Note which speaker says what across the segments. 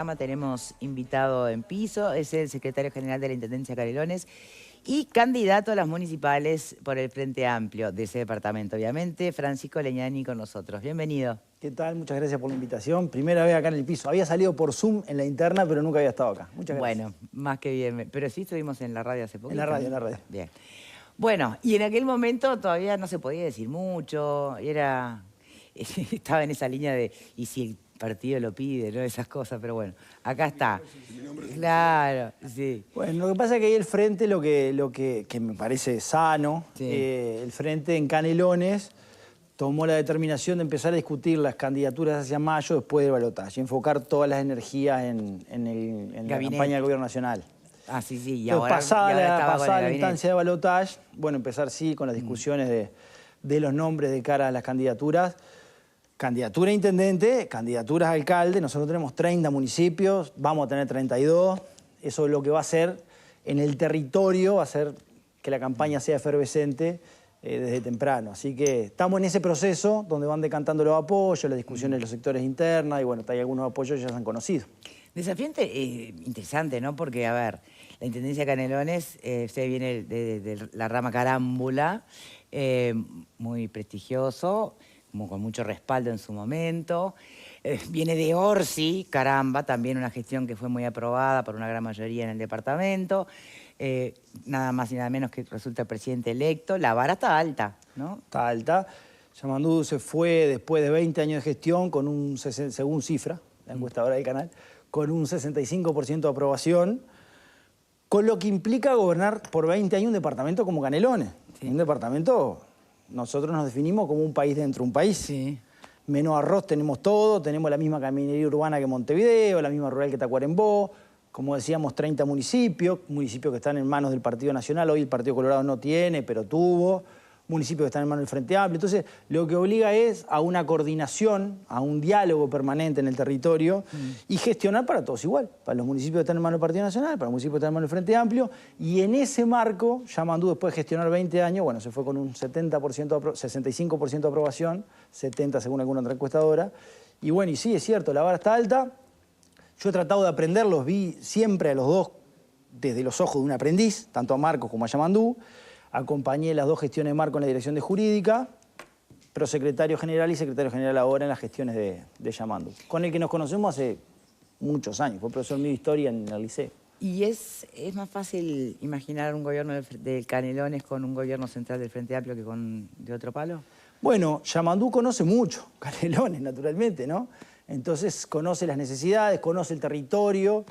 Speaker 1: Tenemos invitado en piso, es el secretario general de la Intendencia Canelones y candidato a las municipales por el Frente Amplio de ese departamento, obviamente, Francisco Leñani con nosotros. Bienvenido.
Speaker 2: ¿Qué tal? Muchas gracias por la invitación. Primera vez acá en el piso. Había salido por Zoom en la interna, pero nunca había estado acá. Muchas gracias.
Speaker 1: Bueno, más que bien. Pero sí estuvimos en la radio hace poquito.
Speaker 2: En la radio, en la radio.
Speaker 1: Bien. Bueno, y en aquel momento todavía no se podía decir mucho, estaba en esa línea de, y si el partido lo pide, ¿no? Esas cosas, pero bueno, acá está. Claro, sí.
Speaker 2: Bueno, lo que pasa es que ahí el Frente, que me parece sano,
Speaker 1: Sí.
Speaker 2: El Frente en Canelones tomó la determinación de empezar a discutir las candidaturas hacia mayo después del balotaje, enfocar todas las energías en la campaña del Gobierno Nacional.
Speaker 1: Ah, sí, sí, y
Speaker 2: entonces,
Speaker 1: ahora
Speaker 2: pasada la instancia de balotaje, bueno, empezar sí con las discusiones de los nombres de cara a las candidaturas. Candidatura a intendente, candidaturas a alcalde, nosotros tenemos 30 municipios, vamos a tener 32. Eso es lo que va a hacer en el territorio, va a hacer que la campaña sea efervescente desde temprano. Así que estamos en ese proceso donde van decantando los apoyos, las discusiones de los sectores internas y bueno, hay algunos apoyos que ya se han conocido.
Speaker 1: Desafiante, interesante, ¿no? Porque, a ver, la Intendencia Canelones, usted viene de la rama Carámbula, muy prestigioso, como con mucho respaldo en su momento. Viene de Orsi, caramba, también una gestión que fue muy aprobada por una gran mayoría en el departamento. Nada más y nada menos que resulta presidente electo. La vara está alta, ¿no?
Speaker 2: Está alta. Yamandú se fue después de 20 años de gestión con un, según cifra, la encuestadora del canal, con un 65% de aprobación, con lo que implica gobernar por 20 años un departamento como Canelones. Sí. Un departamento, nosotros nos definimos como un país dentro de un país.
Speaker 1: Sí.
Speaker 2: Menos arroz tenemos todo, tenemos la misma caminería urbana que Montevideo, la misma rural que Tacuarembó, como decíamos, 30 municipios que están en manos del Partido Nacional, hoy el Partido Colorado no tiene, pero tuvo, municipios que están en manos del Frente Amplio. Entonces, lo que obliga es a una coordinación, a un diálogo permanente en el territorio y gestionar para todos igual, para los municipios que están en manos del Partido Nacional, para los municipios que están en manos del Frente Amplio, y en ese marco, Yamandú, después de gestionar 20 años, bueno, se fue con un 65% de aprobación, 70% según alguna otra encuestadora, y bueno, y sí, es cierto, la vara está alta. Yo he tratado de aprenderlos, vi siempre a los dos desde los ojos de un aprendiz, tanto a Marcos como a Yamandú. Acompañé las dos gestiones de Marcos en la dirección de Jurídica, prosecretario general y secretario general ahora en las gestiones de Yamandú, con el que nos conocemos hace muchos años, fue profesor mío de historia en el liceo.
Speaker 1: ¿Y es más fácil imaginar un gobierno del Canelones con un gobierno central del Frente Amplio que de otro palo?
Speaker 2: Bueno, Yamandú conoce mucho Canelones, naturalmente, ¿no? Entonces conoce las necesidades, conoce el territorio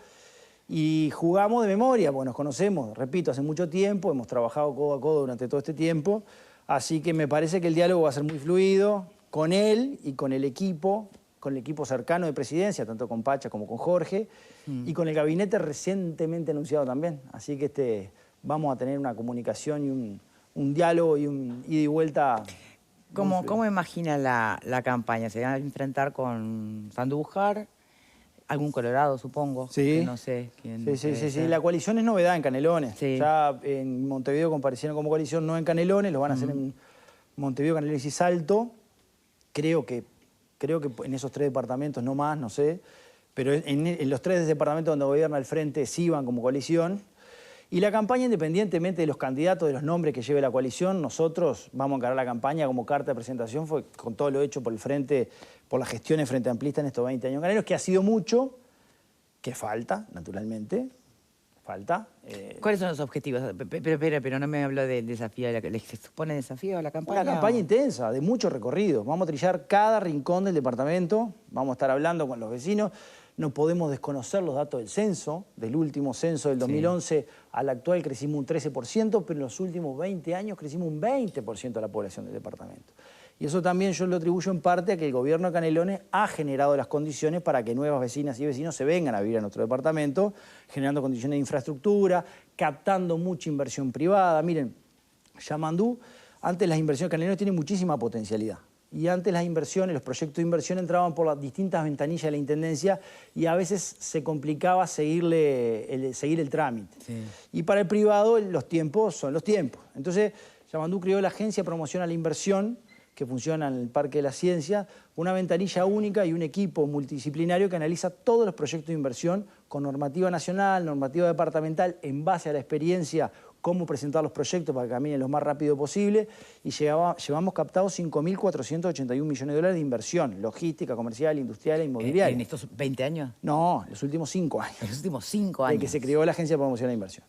Speaker 2: y jugamos de memoria, porque nos conocemos, repito, hace mucho tiempo, hemos trabajado codo a codo durante todo este tiempo, así que me parece que el diálogo va a ser muy fluido con él y con el equipo cercano de presidencia, tanto con Pacha como con Jorge, y con el gabinete recientemente anunciado también. Así que vamos a tener una comunicación y un diálogo y un ida y vuelta.
Speaker 1: ¿Cómo imagina la campaña? ¿Se van a enfrentar con Sandújar? Algún Colorado, supongo.
Speaker 2: Sí.
Speaker 1: Que no sé quién.
Speaker 2: Sí. La coalición es novedad en Canelones.
Speaker 1: Sí.
Speaker 2: Ya en Montevideo comparecieron como coalición, no en Canelones, lo van a hacer en Montevideo, Canelones y Salto. Creo que en esos 3 departamentos, no más, no sé. Pero en los 3 departamentos donde gobierna el Frente sí van como coalición. Y la campaña, independientemente de los candidatos, de los nombres que lleve la coalición, nosotros vamos a encarar la campaña como carta de presentación, fue con todo lo hecho por el Frente, por las gestiones Frente Amplista en estos 20 años canelones, que ha sido mucho, que falta, naturalmente, falta.
Speaker 1: ¿Cuáles son los objetivos? Pero no me habló del desafío. ¿Les supone desafío a la campaña?
Speaker 2: Una campaña intensa, de mucho recorrido. Vamos a trillar cada rincón del departamento, vamos a estar hablando con los vecinos. No podemos desconocer los datos del censo, del último censo del 2011 al actual crecimos un 13%, pero en los últimos 20 años crecimos un 20% de la población del departamento. Y eso también yo lo atribuyo en parte a que el gobierno de Canelones ha generado las condiciones para que nuevas vecinas y vecinos se vengan a vivir a nuestro departamento, generando condiciones de infraestructura, captando mucha inversión privada. Miren, Yamandú, antes las inversiones Canelones tienen muchísima potencialidad. Y antes las inversiones, los proyectos de inversión entraban por las distintas ventanillas de la Intendencia y a veces se complicaba seguir el trámite. Sí. Y para el privado los tiempos son los tiempos. Entonces, Yamandú creó la Agencia de Promoción a la Inversión, que funciona en el Parque de la Ciencia, una ventanilla única y un equipo multidisciplinario que analiza todos los proyectos de inversión con normativa nacional, normativa departamental, en base a la experiencia, cómo presentar los proyectos para que caminen lo más rápido posible, y llevamos captados 5.481 millones de dólares de inversión, logística, comercial, industrial e inmobiliaria.
Speaker 1: ¿En estos 20 años?
Speaker 2: No, los últimos 5 años.
Speaker 1: En los últimos 5 años.
Speaker 2: De que se creó la Agencia de Promoción de la Inversión.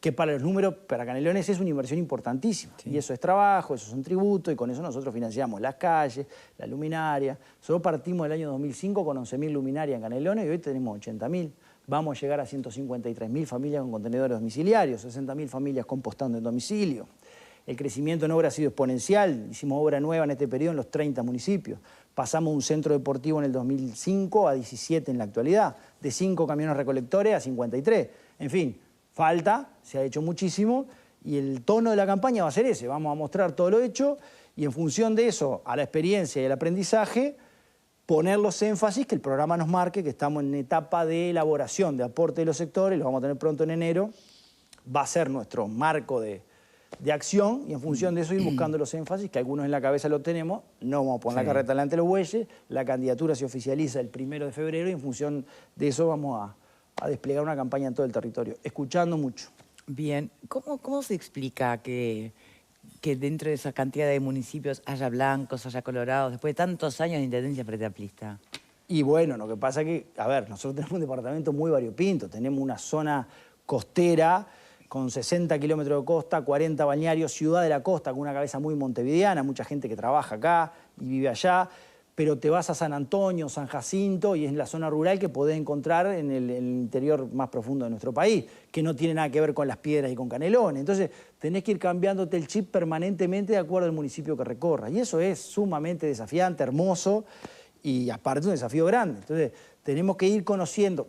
Speaker 2: Que para los números, para Canelones es una inversión importantísima. Sí. Y eso es trabajo, eso es un tributo, y con eso nosotros financiamos las calles, la luminaria. Nosotros partimos del año 2005 con 11.000 luminarias en Canelones y hoy tenemos 80.000. Vamos a llegar a 153.000 familias con contenedores domiciliarios, 60.000 familias compostando en domicilio. El crecimiento en obra ha sido exponencial. Hicimos obra nueva en este periodo en los 30 municipios. Pasamos un centro deportivo en el 2005 a 17 en la actualidad. De 5 camiones recolectores a 53. En fin, falta, se ha hecho muchísimo y el tono de la campaña va a ser ese. Vamos a mostrar todo lo hecho y en función de eso, a la experiencia y al aprendizaje, poner los énfasis que el programa nos marque, que estamos en etapa de elaboración, de aporte de los sectores, lo vamos a tener pronto en enero. Va a ser nuestro marco de acción y en función de eso ir buscando los énfasis, que algunos en la cabeza lo tenemos. No vamos a poner la carreta delante de los bueyes. La candidatura se oficializa el 1 de febrero y en función de eso vamos a desplegar una campaña en todo el territorio, escuchando mucho.
Speaker 1: Bien, ¿cómo se explica que dentro de esa cantidad de municipios haya blancos, haya colorados, después de tantos años de intendencia frente amplista?
Speaker 2: Y bueno, lo que pasa es que, a ver, nosotros tenemos un departamento muy variopinto, tenemos una zona costera con 60 kilómetros de costa, 40 balnearios, ciudad de la costa con una cabeza muy montevideana, mucha gente que trabaja acá y vive allá, pero te vas a San Antonio, San Jacinto, y es la zona rural que podés encontrar en el interior más profundo de nuestro país, que no tiene nada que ver con las piedras y con Canelones. Entonces, tenés que ir cambiándote el chip permanentemente de acuerdo al municipio que recorras. Y eso es sumamente desafiante, hermoso, y aparte un desafío grande. Entonces, tenemos que ir conociendo,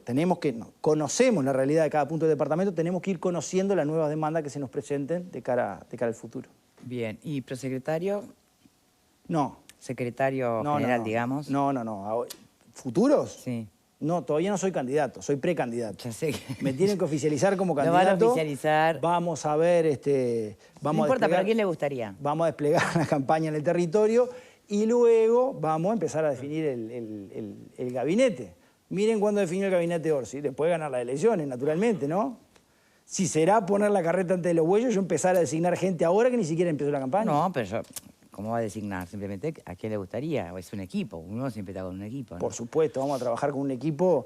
Speaker 2: conocemos la realidad de cada punto del departamento, tenemos que ir conociendo las nuevas demandas que se nos presenten de cara al futuro.
Speaker 1: Bien, ¿y prosecretario?
Speaker 2: No.
Speaker 1: Secretario general, digamos.
Speaker 2: No. ¿Futuros?
Speaker 1: Sí.
Speaker 2: No, todavía no soy candidato, soy precandidato.
Speaker 1: Ya sé.
Speaker 2: Me tienen que oficializar como candidato.
Speaker 1: Lo van a oficializar.
Speaker 2: Vamos a ver,
Speaker 1: no importa, pero ¿a quién le gustaría?
Speaker 2: Vamos a desplegar la campaña en el territorio y luego vamos a empezar a definir el gabinete. Miren cuándo definió el gabinete Orsi, después de ganar las elecciones, naturalmente, ¿no? Si será poner la carreta ante los bueyos, yo empezar a designar gente ahora que ni siquiera empezó la campaña.
Speaker 1: No, pero yo... ¿Cómo va a designar? Simplemente a quién le gustaría. Es un equipo. Uno siempre está con un equipo, ¿no?
Speaker 2: Por supuesto, vamos a trabajar con un equipo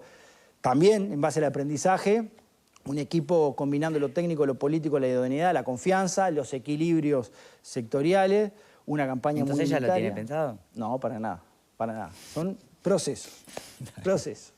Speaker 2: también en base al aprendizaje, un equipo combinando lo técnico, lo político, la idoneidad, la confianza, los equilibrios sectoriales, una campaña muy
Speaker 1: ¿Entonces ya lo tiene pensado?
Speaker 2: No, para nada, para nada. Son procesos, procesos.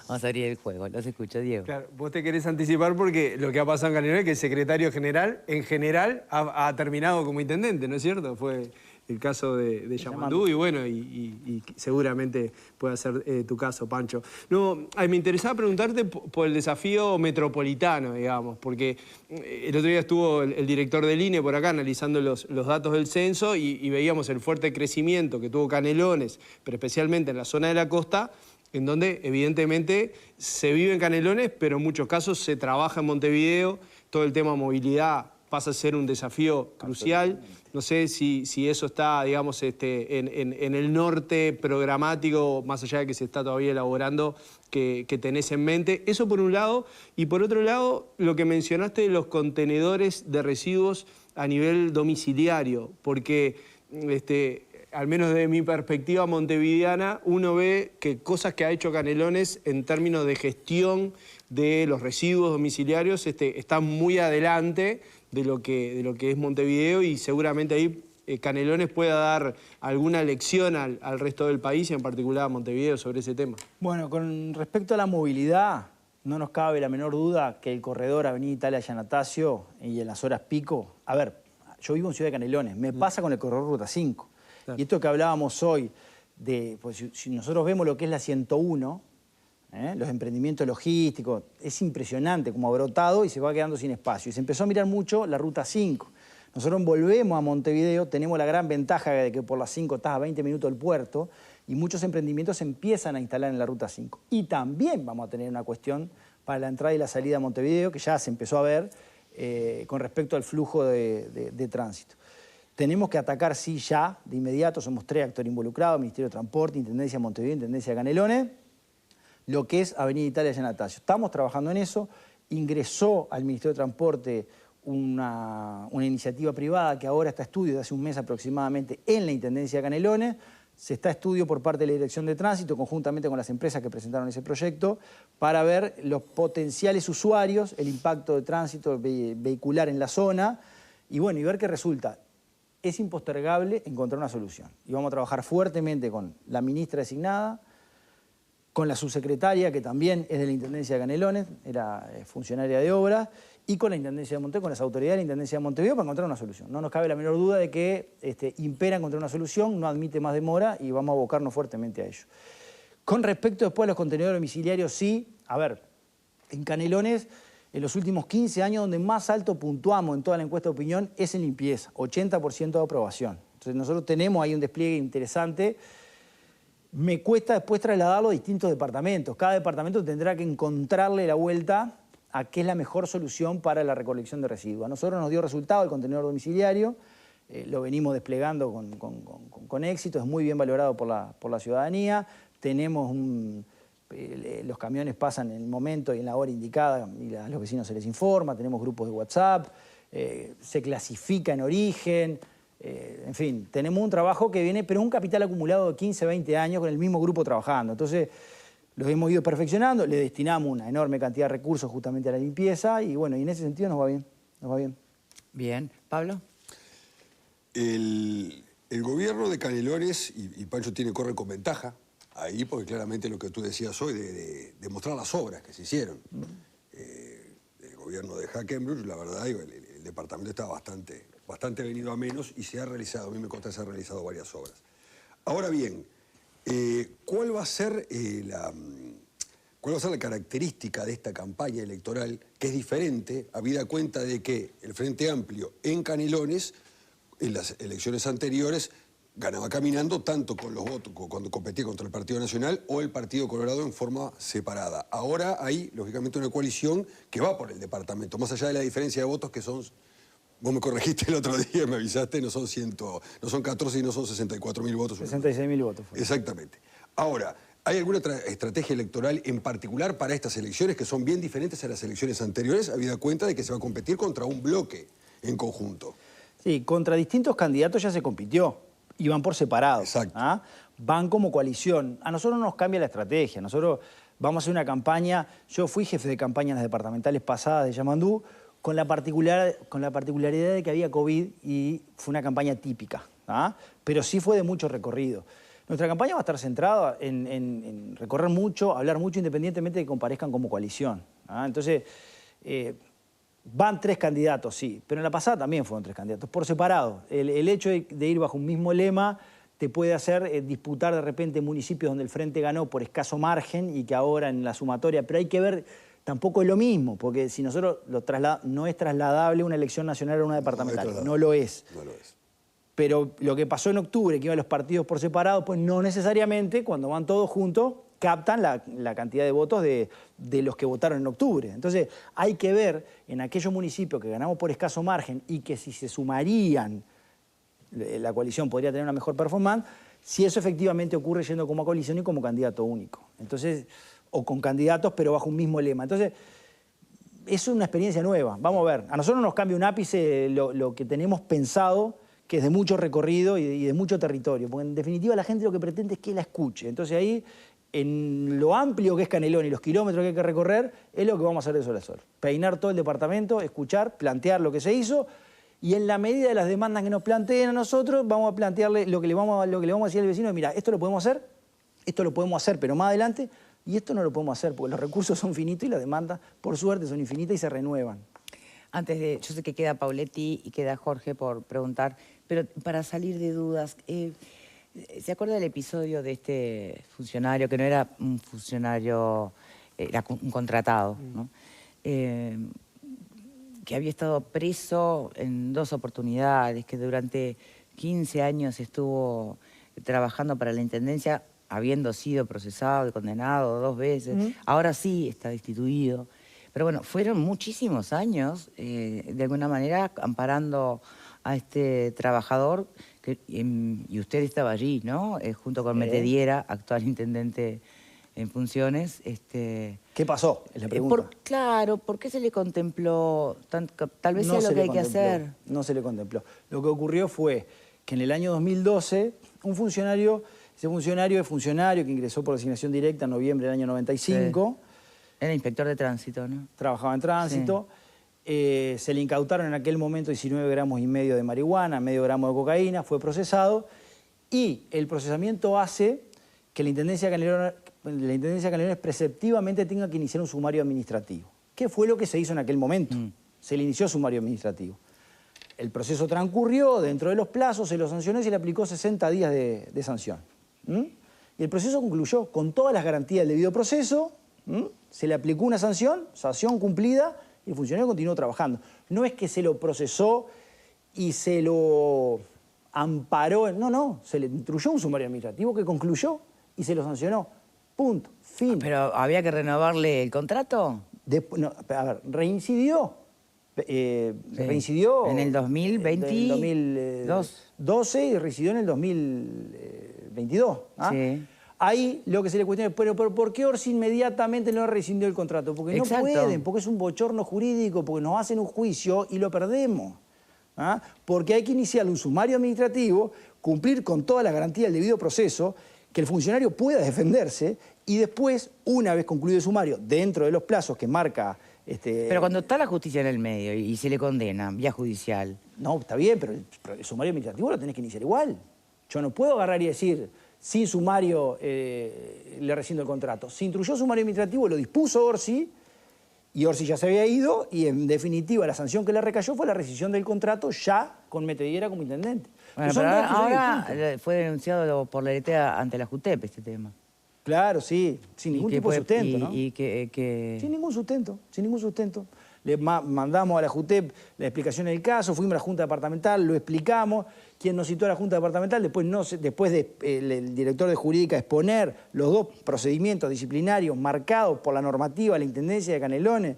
Speaker 1: Vamos a abrir el juego, los escucho, Diego.
Speaker 3: Claro, vos te querés anticipar porque lo que ha pasado en Canelones es que el secretario general, en general, ha terminado como intendente, ¿no es cierto? Fue el caso de Yamandú y bueno, y seguramente puede ser tu caso, Pancho. No, me interesaba preguntarte por el desafío metropolitano, digamos, porque el otro día estuvo el director del INE por acá analizando los datos del censo y veíamos el fuerte crecimiento que tuvo Canelones, pero especialmente en la zona de la costa, en donde evidentemente se vive en Canelones, pero en muchos casos se trabaja en Montevideo, todo el tema movilidad pasa a ser un desafío crucial. No sé si eso está, digamos, en el norte programático, más allá de que se está todavía elaborando, que tenés en mente. Eso por un lado. Y por otro lado, lo que mencionaste de los contenedores de residuos a nivel domiciliario, porque al menos desde mi perspectiva montevideana, uno ve que cosas que ha hecho Canelones en términos de gestión de los residuos domiciliarios están muy adelante de lo que es Montevideo y seguramente ahí Canelones pueda dar alguna lección al resto del país y en particular a Montevideo sobre ese tema.
Speaker 2: Bueno, con respecto a la movilidad, no nos cabe la menor duda que el corredor Avenida Italia-Yanatacio y en las horas pico... A ver, yo vivo en Ciudad de Canelones, me pasa con el corredor Ruta 5. Claro. Y esto que hablábamos hoy, pues si nosotros vemos lo que es la 101, los emprendimientos logísticos, es impresionante como ha brotado y se va quedando sin espacio. Y se empezó a mirar mucho la Ruta 5. Nosotros volvemos a Montevideo, tenemos la gran ventaja de que por la 5 estás a 20 minutos del puerto y muchos emprendimientos se empiezan a instalar en la Ruta 5. Y también vamos a tener una cuestión para la entrada y la salida a Montevideo, que ya se empezó a ver con respecto al flujo de tránsito. Tenemos que atacar, sí, ya, de inmediato. Somos 3 actores involucrados: Ministerio de Transporte, Intendencia de Montevideo, Intendencia de Canelones, lo que es Avenida Italia y Anastasio. Estamos trabajando en eso. Ingresó al Ministerio de Transporte una iniciativa privada que ahora está a estudio de hace un mes aproximadamente en la Intendencia de Canelones. Se está a estudio por parte de la Dirección de Tránsito, conjuntamente con las empresas que presentaron ese proyecto, para ver los potenciales usuarios, el impacto de tránsito vehicular en la zona, y bueno, y ver qué resulta. Es impostergable encontrar una solución. Y vamos a trabajar fuertemente con la ministra designada, con la subsecretaria, que también es de la Intendencia de Canelones, era funcionaria de obras, y con la Intendencia de Montevideo, con las autoridades de la Intendencia de Montevideo, para encontrar una solución. No nos cabe la menor duda de que impera encontrar una solución, no admite más demora y vamos a abocarnos fuertemente a ello. Con respecto después a los contenedores domiciliarios, sí, a ver, en Canelones, en los últimos 15 años, donde más alto puntuamos en toda la encuesta de opinión es en limpieza, 80% de aprobación. Entonces nosotros tenemos ahí un despliegue interesante. Me cuesta después trasladarlo a distintos departamentos. Cada departamento tendrá que encontrarle la vuelta a qué es la mejor solución para la recolección de residuos. A nosotros nos dio resultado el contenedor domiciliario, lo venimos desplegando con éxito, es muy bien valorado por la ciudadanía. Tenemos los camiones pasan en el momento y en la hora indicada y a los vecinos se les informa, tenemos grupos de WhatsApp, se clasifica en origen, en fin, tenemos un trabajo que viene, pero un capital acumulado de 15, 20 años con el mismo grupo trabajando. Entonces, los hemos ido perfeccionando, le destinamos una enorme cantidad de recursos justamente a la limpieza y bueno, y en ese sentido nos va bien, nos va bien.
Speaker 1: Bien. ¿Pablo?
Speaker 4: El gobierno de Canelones, y Pancho corre con ventaja ahí, porque claramente lo que tú decías hoy, de mostrar las obras que se hicieron. El gobierno de Hackenbruch, la verdad, el departamento está bastante venido a menos y se ha realizado, a mí me consta que se han realizado varias obras. Ahora bien, ¿cuál va a ser la característica de esta campaña electoral que es diferente, habida cuenta de que el Frente Amplio en Canelones, en las elecciones anteriores, ganaba caminando tanto con los votos cuando competía contra el Partido Nacional o el Partido Colorado en forma separada? Ahora hay, lógicamente, una coalición que va por el departamento, más allá de la diferencia de votos que son... Vos me corregiste el otro día, me avisaste, no son 14 y no son 64.000 votos.
Speaker 2: 66.000 votos.
Speaker 4: Exactamente. Ahora, ¿hay alguna estrategia electoral en particular para estas elecciones que son bien diferentes a las elecciones anteriores, habida cuenta de que se va a competir contra un bloque en conjunto?
Speaker 2: Sí, contra distintos candidatos ya se compitió y van por separado.
Speaker 4: Exacto.
Speaker 2: ¿Ah? Van como coalición. A nosotros no nos cambia la estrategia. Nosotros vamos a hacer una campaña. Yo fui jefe de campaña en las departamentales pasadas de Yamandú, con la particularidad de que había COVID y fue una campaña típica, ¿ah? Pero sí fue de mucho recorrido. Nuestra campaña va a estar centrada en recorrer mucho, hablar mucho, independientemente de que comparezcan como coalición, ¿ah? Entonces, van 3 candidatos, sí, pero en la pasada también fueron 3 candidatos, por separado. El hecho de ir bajo un mismo lema te puede hacer disputar de repente municipios donde el Frente ganó por escaso margen y que ahora en la sumatoria, pero hay que ver... Tampoco es lo mismo, porque si nosotros no es trasladable una elección nacional a una departamental, no lo es.
Speaker 4: No lo es.
Speaker 2: Pero lo que pasó en octubre, que iban los partidos por separado, pues no necesariamente, cuando van todos juntos, captan la cantidad de votos de los que votaron en octubre. Entonces, hay que ver en aquellos municipios que ganamos por escaso margen y que si se sumarían, la coalición podría tener una mejor performance, si eso efectivamente ocurre yendo como coalición y como candidato único. Entonces... o con candidatos, pero bajo un mismo lema. Entonces, es una experiencia nueva. Vamos a ver. A nosotros nos cambia un ápice lo que tenemos pensado, que es de mucho recorrido y de mucho territorio. Porque en definitiva la gente lo que pretende es que la escuche. Entonces ahí, en lo amplio que es Canelones y los kilómetros que hay que recorrer, es lo que vamos a hacer de sol a sol. Peinar todo el departamento, escuchar, plantear lo que se hizo, y en la medida de las demandas que nos planteen a nosotros, vamos a plantearle lo que le vamos a decir al vecino, mira, esto lo podemos hacer, pero más adelante... Y esto no lo podemos hacer porque los recursos son finitos y las demandas, por suerte, son infinitas y se renuevan.
Speaker 1: Yo sé que queda Pauletti y queda Jorge por preguntar, pero para salir de dudas, ¿se acuerda del episodio de este funcionario, que no era un funcionario, era un contratado, ¿no? Que había estado preso en 2 oportunidades, que durante 15 años estuvo trabajando para la Intendencia, habiendo sido procesado y condenado 2 veces, ahora sí está destituido. Pero bueno, fueron muchísimos años, de alguna manera, amparando a este trabajador, y usted estaba allí, ¿no? Junto con Metediera, actual intendente en funciones.
Speaker 2: ¿Qué pasó? Es la pregunta.
Speaker 1: Claro, ¿por qué se le contempló? Tal vez sea lo que hay que hacer.
Speaker 2: No se le contempló. Lo que ocurrió fue que en el año 2012, ese funcionario que ingresó por designación directa en noviembre del año 95.
Speaker 1: Sí. Era inspector de tránsito, ¿no?
Speaker 2: Trabajaba en tránsito. Sí. Se le incautaron en aquel momento 19,5 gramos de marihuana, medio gramo de cocaína, fue procesado y el procesamiento hace que la Intendencia de Canelones preceptivamente tenga que iniciar un sumario administrativo. ¿Qué fue lo que se hizo en aquel momento? Se le inició sumario administrativo. El proceso transcurrió dentro de los plazos, se lo sancionó y se le aplicó 60 días de sanción. Y el proceso concluyó con todas las garantías del debido proceso, se le aplicó una sanción cumplida y el funcionario continuó trabajando. No es que se lo procesó y se lo amparó, no, se le instruyó un sumario administrativo que concluyó y se lo sancionó. Punto, fin.
Speaker 1: ¿Pero había que renovarle el contrato?
Speaker 2: Reincidió.
Speaker 1: Sí.
Speaker 2: Reincidió
Speaker 1: en el 2022.
Speaker 2: En el 2012 y reincidió en el 2022.
Speaker 1: Sí.
Speaker 2: Ahí lo que se le cuestiona es, pero ¿por qué Orsi inmediatamente no rescindió el contrato? Porque no pueden, porque es un bochorno jurídico, porque nos hacen un juicio y lo perdemos. Porque hay que iniciar un sumario administrativo, cumplir con toda la garantía del debido proceso, que el funcionario pueda defenderse y después, una vez concluido el sumario, dentro de los plazos que marca...
Speaker 1: Pero cuando está la justicia en el medio y se le condena, vía judicial...
Speaker 2: No, está bien, pero el sumario administrativo lo tenés que iniciar igual. Yo no puedo agarrar y decir, sin sumario le rescindo el contrato. Se instruyó sumario administrativo, lo dispuso Orsi, y Orsi ya se había ido, y en definitiva la sanción que le recayó fue la rescisión del contrato ya con Metediera como intendente.
Speaker 1: Bueno, pero ahora fue denunciado por la LTA ante la JUTEP este tema.
Speaker 2: Claro, sí, sin ningún tipo de sustento, ¿no?
Speaker 1: Sin
Speaker 2: ningún sustento. Le mandamos a la JUTEP la explicación del caso, fuimos a la Junta Departamental, lo explicamos. Quien nos citó a la Junta Departamental, después de el director de Jurídica exponer los dos procedimientos disciplinarios marcados por la normativa de la Intendencia de Canelones,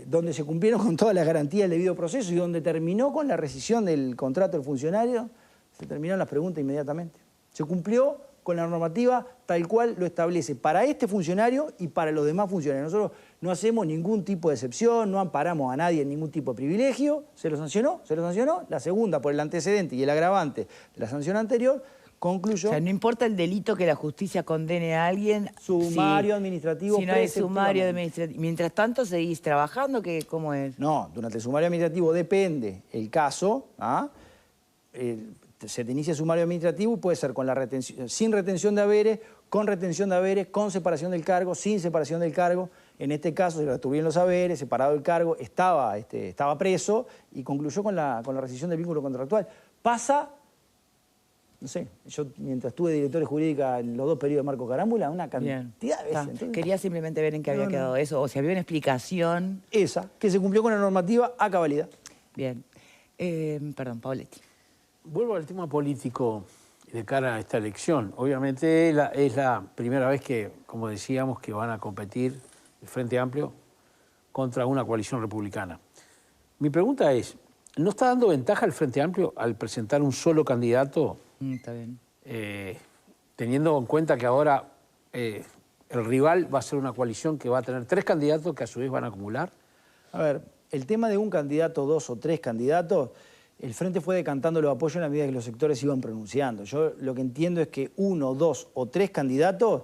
Speaker 2: donde se cumplieron con todas las garantías del debido proceso y donde terminó con la rescisión del contrato del funcionario, se terminaron las preguntas inmediatamente. Se cumplió con la normativa tal cual lo establece para este funcionario y para los demás funcionarios. Nosotros no hacemos ningún tipo de excepción, no amparamos a nadie en ningún tipo de privilegio. Se lo sancionó. La segunda, por el antecedente y el agravante de la sanción anterior, concluyó...
Speaker 1: O sea, no importa el delito que la justicia condene a alguien...
Speaker 2: Sumario administrativo.
Speaker 1: Si no hay sumario administrativo. Mientras tanto, ¿seguís trabajando? ¿Cómo es?
Speaker 2: No, durante el sumario administrativo depende el caso, se te inicia sumario administrativo y puede ser con sin retención de haberes, con retención de haberes, con separación del cargo, sin separación del cargo. En este caso se le retuvieron los haberes, separado del cargo, estaba preso y concluyó con la rescisión del vínculo contractual. Pasa, no sé, yo mientras estuve director de Jurídica en los dos periodos de Marco Carámbula, una cantidad de veces. Entonces,
Speaker 1: quería simplemente ver en qué había quedado eso, o si había una explicación.
Speaker 2: Esa, que se cumplió con la normativa a cabalidad.
Speaker 1: Bien. Perdón, Pauletti.
Speaker 5: Vuelvo al tema político de cara a esta elección. Obviamente es la primera vez que, como decíamos, que van a competir el Frente Amplio contra una coalición republicana. Mi pregunta es, ¿no está dando ventaja el Frente Amplio al presentar un solo candidato?
Speaker 1: Está bien.
Speaker 5: Teniendo en cuenta que ahora el rival va a ser una coalición que va a tener 3 candidatos que a su vez van a acumular.
Speaker 2: A ver, el tema de un candidato, 2 o 3 candidatos, el Frente fue decantando los apoyos en la medida que los sectores iban pronunciando. Yo lo que entiendo es que 1, 2 o 3 candidatos,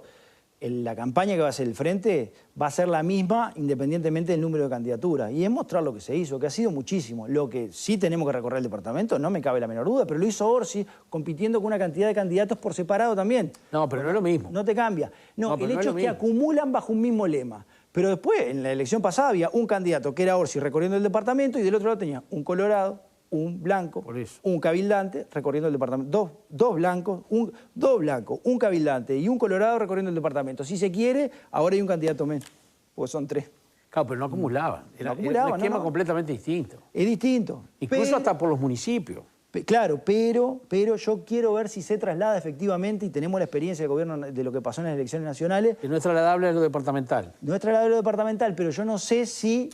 Speaker 2: la campaña que va a hacer el Frente va a ser la misma independientemente del número de candidaturas. Y es mostrar lo que se hizo, que ha sido muchísimo. Lo que sí tenemos que recorrer el departamento, no me cabe la menor duda, pero lo hizo Orsi compitiendo con una cantidad de candidatos por separado también.
Speaker 5: No, pero no es lo mismo.
Speaker 2: No te cambia. No, el hecho es que acumulan bajo un mismo lema. Pero después, en la elección pasada, había un candidato que era Orsi recorriendo el departamento y del otro lado tenía un colorado, un blanco, un cabildante recorriendo el departamento. Dos blancos, un cabildante y un colorado recorriendo el departamento. Si se quiere, ahora hay un candidato menos, porque son 3.
Speaker 5: Claro, pero no acumulaban. Era un esquema completamente distinto.
Speaker 2: Es distinto.
Speaker 5: Incluso hasta por los municipios.
Speaker 2: Claro, pero yo quiero ver si se traslada efectivamente, y tenemos la experiencia del gobierno de lo que pasó en las elecciones nacionales.
Speaker 5: Que no es trasladable a lo departamental.
Speaker 2: No es trasladable a lo departamental, pero yo no sé si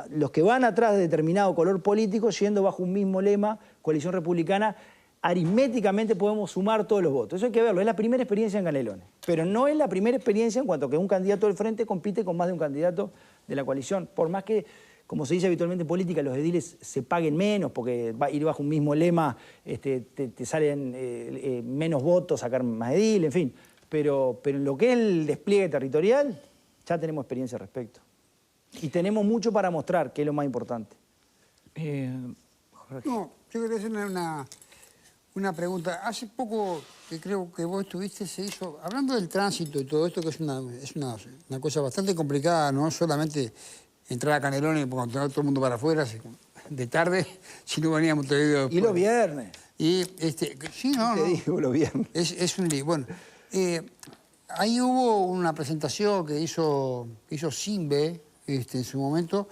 Speaker 2: los que van atrás de determinado color político, yendo bajo un mismo lema, coalición republicana, aritméticamente podemos sumar todos los votos. Eso hay que verlo, es la primera experiencia en Canelones. Pero no es la primera experiencia en cuanto a que un candidato del frente compite con más de un candidato de la coalición. Por más que, como se dice habitualmente en política, los ediles se paguen menos, porque ir bajo un mismo lema te salen menos votos, sacar más ediles, en fin. Pero en lo que es el despliegue territorial, ya tenemos experiencia al respecto. Y tenemos mucho para mostrar, que es lo más importante.
Speaker 6: No, yo quería hacer una pregunta. Hace poco, que creo que vos estuviste, se hizo, hablando del tránsito y todo esto, que es una cosa bastante complicada, no solamente entrar a Canelones y poner todo el mundo para afuera de tarde, si no venía a Montevideo después.
Speaker 2: Y los viernes.
Speaker 6: Y sí, no,
Speaker 2: Te digo, los viernes.
Speaker 6: Es un lío. Bueno, ahí hubo una presentación que hizo Simbe en su momento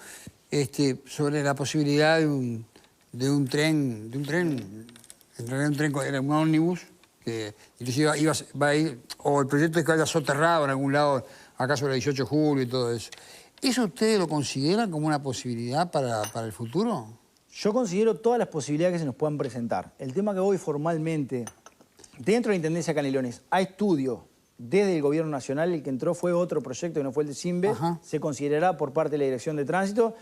Speaker 6: sobre la posibilidad de un tren, en realidad un tren, era un ómnibus, que inclusive va a ir, o el proyecto es que vaya soterrado en algún lado, acá sobre el 18 de julio y todo eso. ¿Eso ustedes lo consideran como una posibilidad para el futuro?
Speaker 2: Yo considero todas las posibilidades que se nos puedan presentar. El tema que hoy formalmente, dentro de la Intendencia de Canelones, a estudio desde el Gobierno Nacional, el que entró fue otro proyecto que no fue el de Simbe,
Speaker 6: Ajá.
Speaker 2: se considerará por parte de la Dirección de Tránsito.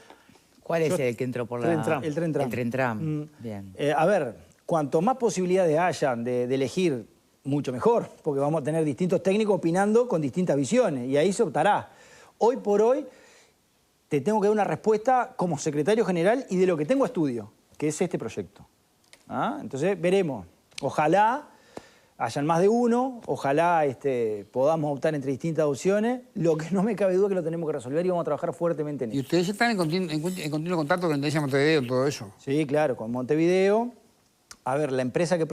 Speaker 1: ¿Cuál es el que entró por la...?
Speaker 2: El Tren Tram.
Speaker 1: El Tren Tram, bien.
Speaker 2: A ver, cuanto más posibilidades hayan de elegir, mucho mejor, porque vamos a tener distintos técnicos opinando con distintas visiones, y ahí se optará. Hoy por hoy, te tengo que dar una respuesta como secretario general y de lo que tengo a estudio, que es este proyecto. Entonces, veremos. Ojalá hayan más de uno, ojalá podamos optar entre distintas opciones. Lo que no me cabe duda es que lo tenemos que resolver y vamos a trabajar fuertemente en
Speaker 6: ¿Y
Speaker 2: eso.
Speaker 6: ustedes están en continuo contacto con la Intendencia de Montevideo y todo eso?
Speaker 2: Sí, claro, con Montevideo. A ver, la empresa que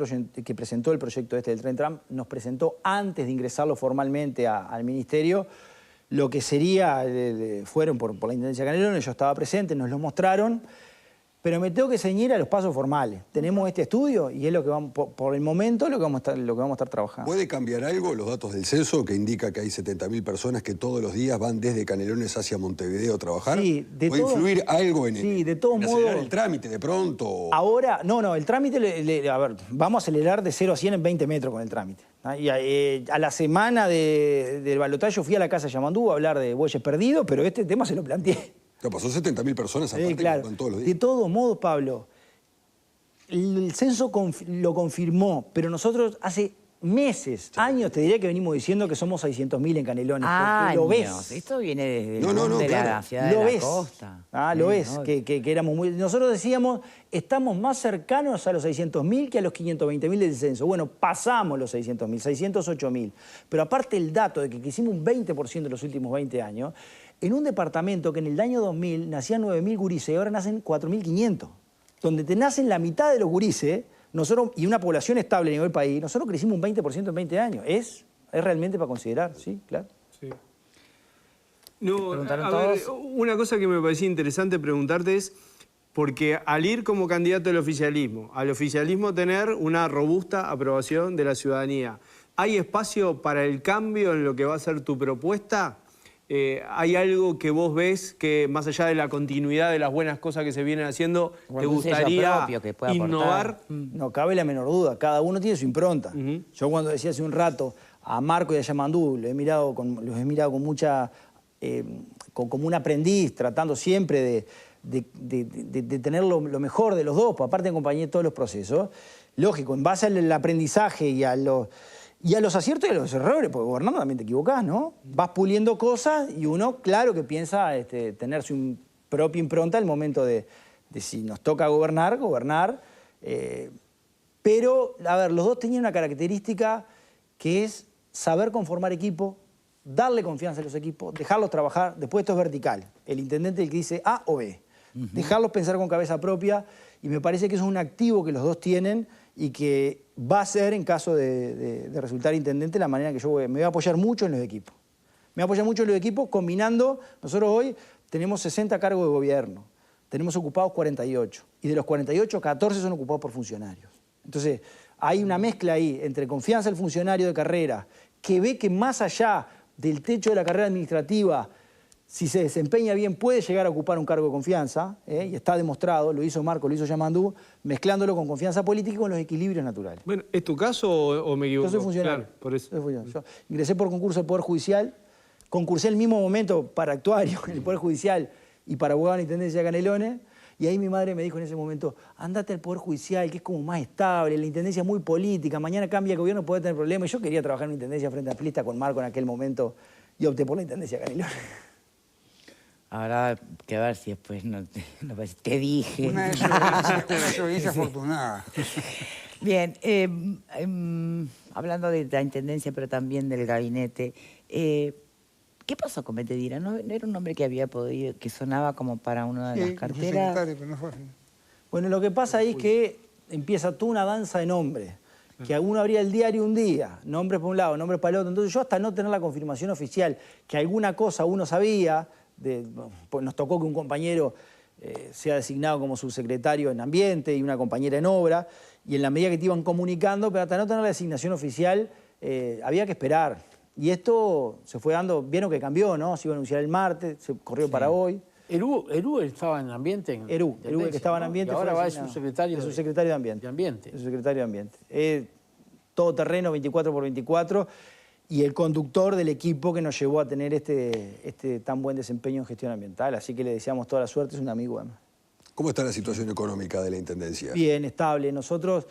Speaker 2: presentó el proyecto del Tren Tram nos presentó antes de ingresarlo formalmente al Ministerio lo que sería, fueron por la Intendencia de Canelones, yo estaba presente, nos lo mostraron, pero me tengo que ceñir a los pasos formales. Tenemos este estudio y es lo que vamos, por el momento, lo que vamos a estar trabajando.
Speaker 4: ¿Puede cambiar algo los datos del censo que indica que hay 70.000 personas que todos los días van desde Canelones hacia Montevideo a trabajar?
Speaker 2: Sí,
Speaker 4: ¿Puede influir algo en
Speaker 2: sí, de todos modos.
Speaker 4: el trámite de pronto?
Speaker 2: Ahora, no, el trámite, a ver, vamos a acelerar de 0 a 100 en 20 metros con el trámite. Y a la semana del balotaje fui a la casa de Yamandú a hablar de bueyes perdidos, pero este tema se lo planteé.
Speaker 4: Lo pasó 70.000 personas aparte
Speaker 2: Claro.
Speaker 4: que van todos los días.
Speaker 2: De todos modos, Pablo, el censo lo confirmó, pero nosotros hace meses, años, te diría que venimos diciendo que somos 600.000 en Canelones. Porque lo ves.
Speaker 1: Esto viene desde
Speaker 4: No,
Speaker 1: de la
Speaker 4: claro.
Speaker 1: ciudad
Speaker 2: Lo
Speaker 1: de
Speaker 2: ves.
Speaker 1: la costa.
Speaker 2: Lo
Speaker 1: Sí,
Speaker 2: ves,
Speaker 1: ¿no?
Speaker 2: que éramos muy... Nosotros decíamos, estamos más cercanos a los 600.000 que a los 520.000 del censo. Bueno, pasamos los 600.000, 608.000. Pero aparte el dato de que hicimos un 20% en los últimos 20 años, en un departamento que en el año 2000 nacían 9.000 gurises y ahora nacen 4.500. Donde te nacen la mitad de los gurises, nosotros, y una población estable a nivel país, nosotros crecimos un 20% en 20 años. Es realmente para considerar, sí, claro.
Speaker 3: Sí. No,
Speaker 1: ¿Preguntaron
Speaker 3: a ver,
Speaker 1: todos?
Speaker 3: una cosa que me parecía interesante preguntarte es, porque al ir como candidato al oficialismo tener una robusta aprobación de la ciudadanía, ¿hay espacio para el cambio en lo que va a ser tu propuesta? ¿Hay algo que vos ves que, más allá de la continuidad de las buenas cosas que se vienen haciendo,
Speaker 1: O
Speaker 3: te
Speaker 1: algún sello
Speaker 3: gustaría
Speaker 1: propio que pueda aportar?
Speaker 3: innovar?
Speaker 2: No cabe la menor duda, cada uno tiene su impronta. Yo cuando decía hace un rato a Marco y a Yamandú, los he mirado con mucha, como un aprendiz, tratando siempre de tener lo mejor de los dos, pues aparte acompañé todos los procesos. Lógico, en base al aprendizaje y a los aciertos y a los errores, porque gobernando también te equivocás, ¿no? Vas puliendo cosas y uno, claro que piensa tener su propia impronta al momento de si nos toca gobernar. Pero, a ver, los dos tenían una característica que es saber conformar equipo, darle confianza a los equipos, dejarlos trabajar. Después esto es vertical. El intendente es el que dice A o B. Dejarlos pensar con cabeza propia, y me parece que eso es un activo que los dos tienen y que va a ser, en caso de resultar intendente, la manera que yo me voy a apoyar mucho en los equipos. Me voy a apoyar mucho en los equipos combinando. Nosotros hoy tenemos 60 cargos de gobierno, tenemos ocupados 48, y de los 48, 14 son ocupados por funcionarios. Entonces, hay una mezcla ahí entre confianza del funcionario de carrera, que ve que más allá del techo de la carrera administrativa si se desempeña bien, puede llegar a ocupar un cargo de confianza, y está demostrado, lo hizo Marco, lo hizo Yamandú, mezclándolo con confianza política y con los equilibrios naturales.
Speaker 3: Bueno, ¿es tu caso o me equivoco?
Speaker 2: Yo soy funcionario.
Speaker 3: Claro, por eso.
Speaker 2: Soy funcionario. Yo ingresé por concurso del Poder Judicial, concursé el mismo momento para actuario en el Poder Judicial y para abogado en la Intendencia de Canelones, y ahí mi madre me dijo en ese momento, andate al Poder Judicial, que es como más estable, la Intendencia es muy política, mañana cambia el gobierno, puede tener problemas. Y yo quería trabajar en una Intendencia frente amplista con Marco en aquel momento y opté por la Intendencia de Canelones.
Speaker 1: Ahora que ver si después no te dije.
Speaker 6: Una desobediencia afortunada.
Speaker 1: Bien, hablando de la intendencia, pero también del gabinete, ¿qué pasó con Betedira? ¿No era un hombre que había podido, que sonaba como para una de las carteras?
Speaker 6: Secretario, pero no fue.
Speaker 2: Bueno, lo que pasa ahí es que empieza toda una danza de nombres. Que uno abría el diario un día, nombres para un lado, nombres para el otro. Entonces yo hasta no tener la confirmación oficial, que alguna cosa uno sabía, pues nos tocó que un compañero sea designado como subsecretario en Ambiente y una compañera en Obra, y en la medida que te iban comunicando, pero hasta no tener la designación oficial, había que esperar. Y esto se fue dando, vieron que cambió, ¿no? Se iba a anunciar el martes, se corrió para hoy.
Speaker 5: Erú estaba en Ambiente.
Speaker 2: Erú, el que estaba en Ambiente.
Speaker 5: Y ahora
Speaker 2: fue
Speaker 5: va de
Speaker 2: designado.
Speaker 5: subsecretario
Speaker 2: subsecretario de Ambiente.
Speaker 5: De Ambiente.
Speaker 2: El subsecretario de Ambiente. Todo terreno, 24x24, y el conductor del equipo que nos llevó a tener este tan buen desempeño en gestión ambiental. Así que le deseamos toda la suerte, es un amigo además.
Speaker 4: ¿Cómo está la situación económica de la Intendencia?
Speaker 2: Bien, estable. Nosotros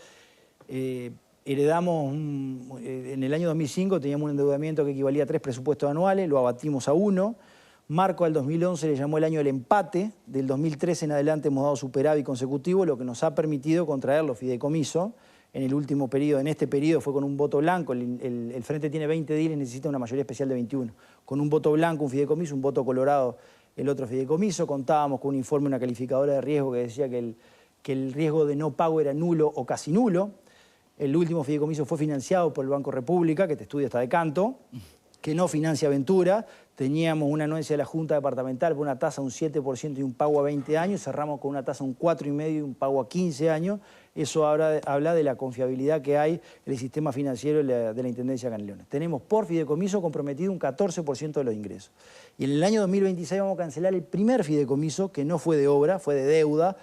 Speaker 2: heredamos, en el año 2005 teníamos un endeudamiento que equivalía a 3 presupuestos anuales, lo abatimos a 1. Marco al 2011 le llamó el año del empate, del 2013 en adelante hemos dado superávit consecutivo, lo que nos ha permitido contraer los fideicomisos. En el último periodo, en este periodo fue con un voto blanco, el Frente tiene 20 ediles, necesita una mayoría especial de 21. Con un voto blanco, un fideicomiso, un voto colorado, el otro fideicomiso. Contábamos con un informe, una calificadora de riesgo que decía que el riesgo de no pago era nulo o casi nulo. El último fideicomiso fue financiado por el Banco República, que te estudia hasta de canto, que no financia Aventura. Teníamos una anuencia de la Junta Departamental por una tasa de un 7% y un pago a 20 años. Cerramos con una tasa de un 4,5% y un pago a 15 años. Eso habla de la confiabilidad que hay en el sistema financiero de la Intendencia de Canelones. Tenemos por fideicomiso comprometido un 14% de los ingresos. Y en el año 2026 vamos a cancelar el primer fideicomiso, que no fue de obra, fue de deuda.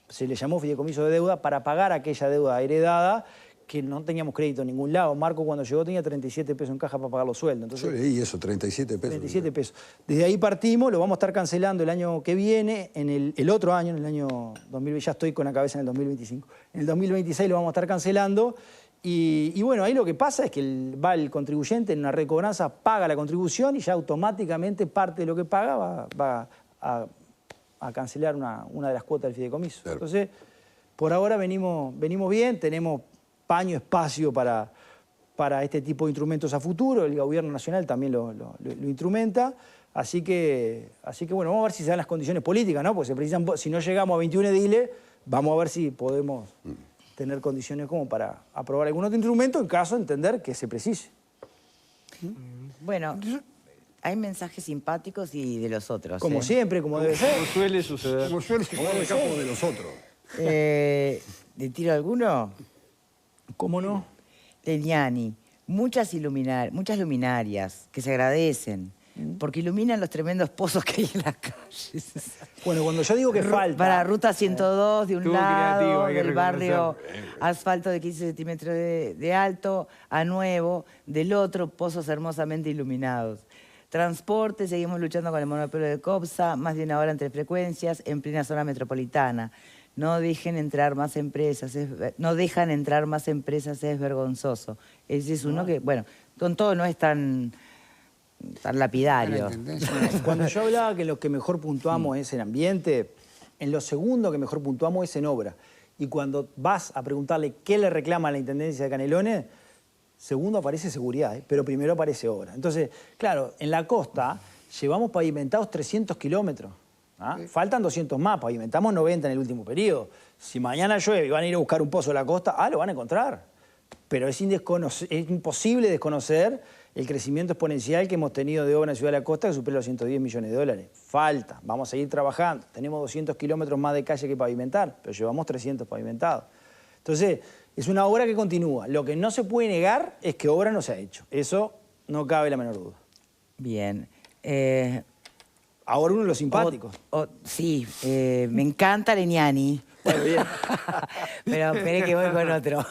Speaker 2: Se le llamó fideicomiso de deuda para pagar aquella deuda heredada que no teníamos crédito en ningún lado. Marco cuando llegó tenía 37 pesos en caja para pagar los sueldos. Entonces,
Speaker 4: Yo leí eso, 37 pesos.
Speaker 2: 37 pesos. Desde ahí partimos, lo vamos a estar cancelando el año que viene, en el otro año, en el año 2020, ya estoy con la cabeza en el 2025. En el 2026 lo vamos a estar cancelando y bueno, ahí lo que pasa es que va el contribuyente en una red de cobranza, paga la contribución y ya automáticamente parte de lo que paga va a cancelar una de las cuotas del fideicomiso.
Speaker 4: Claro.
Speaker 2: Entonces, por ahora venimos bien, tenemos paño, espacio para este tipo de instrumentos a futuro. El gobierno nacional también lo instrumenta. Así que bueno, vamos a ver si se dan las condiciones políticas, ¿no? Porque se precisan, si no llegamos a 21 ediles, vamos a ver si podemos tener condiciones como para aprobar algún otro instrumento en caso de entender que se precise.
Speaker 1: Bueno, hay mensajes simpáticos y de los otros.
Speaker 2: Como siempre, como debe ser.
Speaker 3: Como suele suceder.
Speaker 6: Como suele
Speaker 4: Vamos a dejar de los otros.
Speaker 1: ¿Le tiro alguno?
Speaker 2: ¿Cómo no?
Speaker 1: Leniani, muchas luminarias que se agradecen, porque iluminan los tremendos pozos que hay en las calles.
Speaker 2: Bueno, cuando yo digo que falta...
Speaker 1: Para Ruta 102 de un
Speaker 3: Estuvo creativo,
Speaker 1: lado,
Speaker 3: hay que
Speaker 1: del barrio
Speaker 3: reconocerlo.
Speaker 1: asfalto de 15 centímetros de alto a Nuevo, del otro, pozos hermosamente iluminados. Transporte, seguimos luchando con el monopolio de COPSA, más de 1 hora entre frecuencias, en plena zona metropolitana. No dejan entrar más empresas, es vergonzoso. Ese es uno que, bueno, con todo no es tan lapidario.
Speaker 2: Cuando yo hablaba que lo que mejor puntuamos es en ambiente, en lo segundo que mejor puntuamos es en obra. Y cuando vas a preguntarle qué le reclama a la Intendencia de Canelones, segundo aparece seguridad, pero primero aparece obra. Entonces, claro, en la costa llevamos pavimentados 300 kilómetros. ¿Ah? Sí. Faltan 200 más, pavimentamos 90 en el último periodo. Si mañana llueve y van a ir a buscar un pozo a la costa, lo van a encontrar. Pero es imposible desconocer el crecimiento exponencial que hemos tenido de obra en Ciudad de la Costa, que supera los 110 millones de dólares. Falta, vamos a seguir trabajando. Tenemos 200 kilómetros más de calle que pavimentar, pero llevamos 300 pavimentados. Entonces, es una obra que continúa. Lo que no se puede negar es que obra no se ha hecho. Eso no cabe la menor duda.
Speaker 1: Bien.
Speaker 2: Ahora uno de los simpáticos.
Speaker 1: Sí, me encanta Legnani.
Speaker 2: Bueno, bien.
Speaker 1: Pero esperé que voy con otro.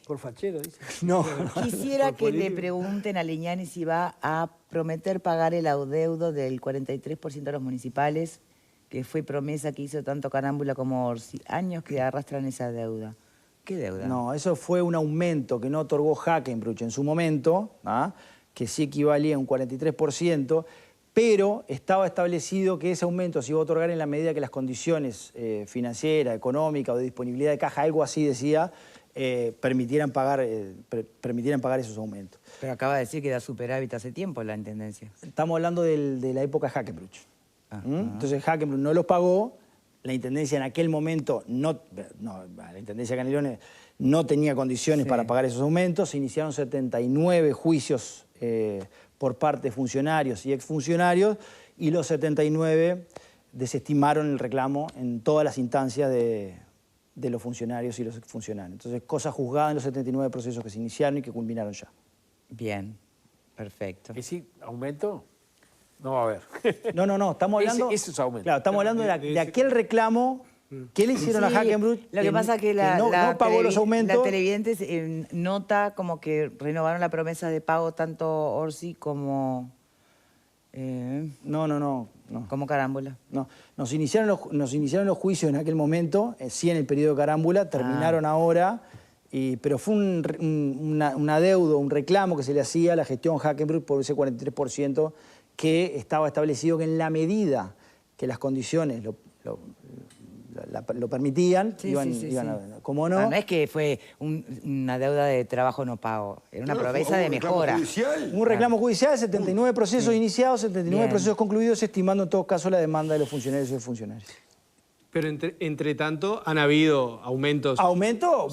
Speaker 5: Por fachero, dice.
Speaker 2: No,
Speaker 1: Quisiera que le pregunten a Legnani si va a prometer pagar el adeudo del 43% de los municipales, que fue promesa que hizo tanto Carámbula como Orsi. Años que arrastran esa deuda. ¿Qué deuda?
Speaker 2: no, eso fue un aumento que no otorgó Hackenbruch en su momento, que sí equivalía a un 43%, pero estaba establecido que ese aumento se iba a otorgar en la medida que las condiciones financieras, económicas o de disponibilidad de caja, algo así decía, permitieran pagar esos aumentos.
Speaker 1: Pero acaba de decir que da superávit hace tiempo la Intendencia.
Speaker 2: Estamos hablando de la época de Hackenbruch. Entonces Hackenbruch no los pagó, la Intendencia en aquel momento la Intendencia de Canelones no tenía condiciones para pagar esos aumentos, se iniciaron 79 juicios por parte de funcionarios y exfuncionarios y los 79 desestimaron el reclamo en todas las instancias de los funcionarios y los exfuncionarios. Entonces, cosa juzgada en los 79 procesos que se iniciaron y que culminaron ya.
Speaker 1: Bien, perfecto.
Speaker 5: Es decir, aumento no va a haber.
Speaker 2: No, estamos hablando...
Speaker 5: Ese es aumento.
Speaker 2: Claro, estamos hablando de aquel reclamo que le hicieron a Hackenbruch.
Speaker 1: Lo que pasa es que no
Speaker 2: pagó los aumentos.
Speaker 1: La televidente nota como que renovaron la promesa de pago tanto Orsi como...
Speaker 2: No.
Speaker 1: como Carámbula.
Speaker 2: No, nos iniciaron los juicios en aquel momento, sí en el periodo de Carámbula, terminaron ahora, pero fue un adeudo, un reclamo que se le hacía a la gestión Hackenbruch por ese 43% que estaba establecido que en la medida que las condiciones lo permitían, iban a... ¿Cómo no?
Speaker 1: No es que fue una deuda de trabajo no pago, era una promesa de mejora.
Speaker 2: Un reclamo judicial, 79 procesos iniciados, 79 procesos concluidos, estimando en todo caso la demanda de los funcionarios y exfuncionarios.
Speaker 3: Pero entre tanto han habido aumentos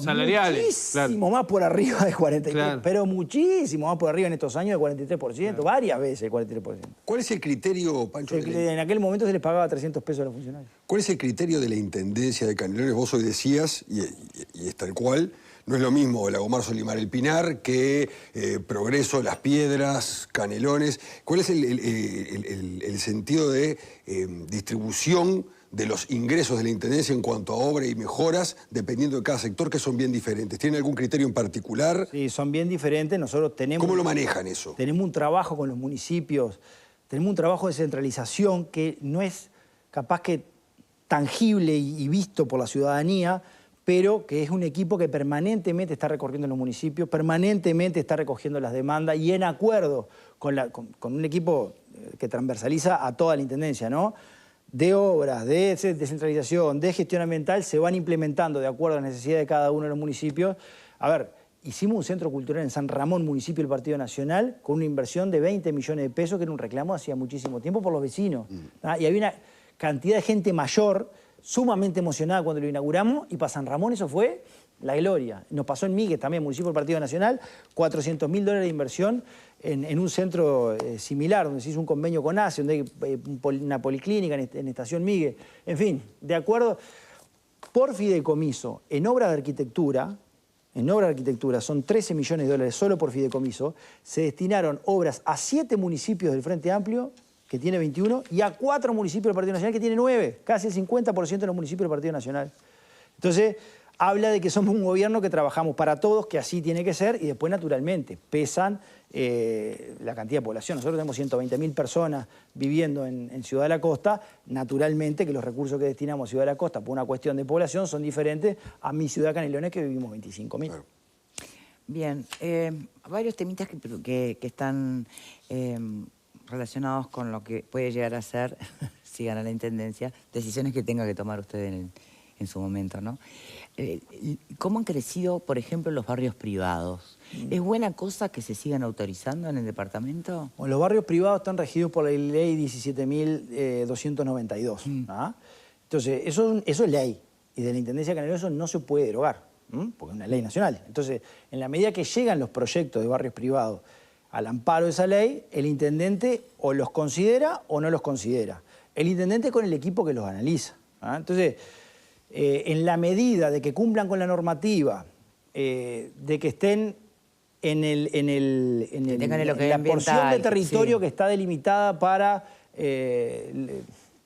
Speaker 3: salariales.
Speaker 2: Muchísimo más por arriba del 43%.
Speaker 3: Claro.
Speaker 2: Pero muchísimo más por arriba en estos años del 43%. Varias veces el 43%.
Speaker 4: ¿Cuál es el criterio, Pancho?
Speaker 2: En aquel momento se les pagaba 300 pesos a los funcionarios.
Speaker 4: ¿Cuál es el criterio de la Intendencia de Canelones? Vos hoy decías, y es tal cual, no es lo mismo Lagomar Solimar El Pinar que Progreso, Las Piedras, Canelones. ¿Cuál es el sentido de distribución de los ingresos de la Intendencia en cuanto a obra y mejoras, dependiendo de cada sector, que son bien diferentes? ¿Tienen algún criterio en particular?
Speaker 2: Sí, son bien diferentes. Nosotros tenemos...
Speaker 4: ¿Cómo lo manejan eso?
Speaker 2: Tenemos un trabajo con los municipios, tenemos un trabajo de centralización que no es capaz que tangible y visto por la ciudadanía, pero que es un equipo que permanentemente está recorriendo los municipios, permanentemente está recogiendo las demandas y en acuerdo con un equipo que transversaliza a toda la Intendencia, ¿no? De obras, de descentralización, de gestión ambiental, se van implementando de acuerdo a las necesidades de cada uno de los municipios. A ver, hicimos un centro cultural en San Ramón, municipio del Partido Nacional, con una inversión de 20 millones de pesos, que era un reclamo hacía muchísimo tiempo por los vecinos. Y había una cantidad de gente mayor, sumamente emocionada cuando lo inauguramos, y para San Ramón eso fue la gloria. Nos pasó en Miguel también, municipio del Partido Nacional, $400.000 de inversión en un centro similar, donde se hizo un convenio con ACE, donde hay una policlínica en Estación Miguel. En fin, de acuerdo, por fideicomiso, en obra de arquitectura, son 13 millones de dólares solo por fideicomiso, se destinaron obras a 7 municipios del Frente Amplio, que tiene 21, y a 4 municipios del Partido Nacional, que tiene 9, casi el 50% de los municipios del Partido Nacional. Entonces, habla de que somos un gobierno que trabajamos para todos, que así tiene que ser, y después, naturalmente, pesan la cantidad de población. Nosotros tenemos 120.000 personas viviendo en Ciudad de la Costa. Naturalmente que los recursos que destinamos a Ciudad de la Costa por una cuestión de población son diferentes a mi ciudad Canelones, que vivimos 25.000.
Speaker 4: Claro.
Speaker 1: Bien, varios temitas que están relacionados con lo que puede llegar a ser, si gana la Intendencia, decisiones que tenga que tomar usted en su momento, ¿no? ¿Cómo han crecido, por ejemplo, los barrios privados? ¿Es buena cosa que se sigan autorizando en el departamento?
Speaker 2: Bueno, los barrios privados están regidos por la ley 17.292. Entonces, eso es ley. Y de la Intendencia de Canelones eso no se puede derogar, porque es una ley nacional. Entonces, en la medida que llegan los proyectos de barrios privados al amparo de esa ley, el intendente o los considera o no los considera. El intendente con el equipo que los analiza. Entonces, en la medida de que cumplan con la normativa, de que estén
Speaker 1: tengan lo que
Speaker 2: la
Speaker 1: es
Speaker 2: porción de
Speaker 1: ambiental,
Speaker 2: territorio
Speaker 1: sí.
Speaker 2: que está delimitada para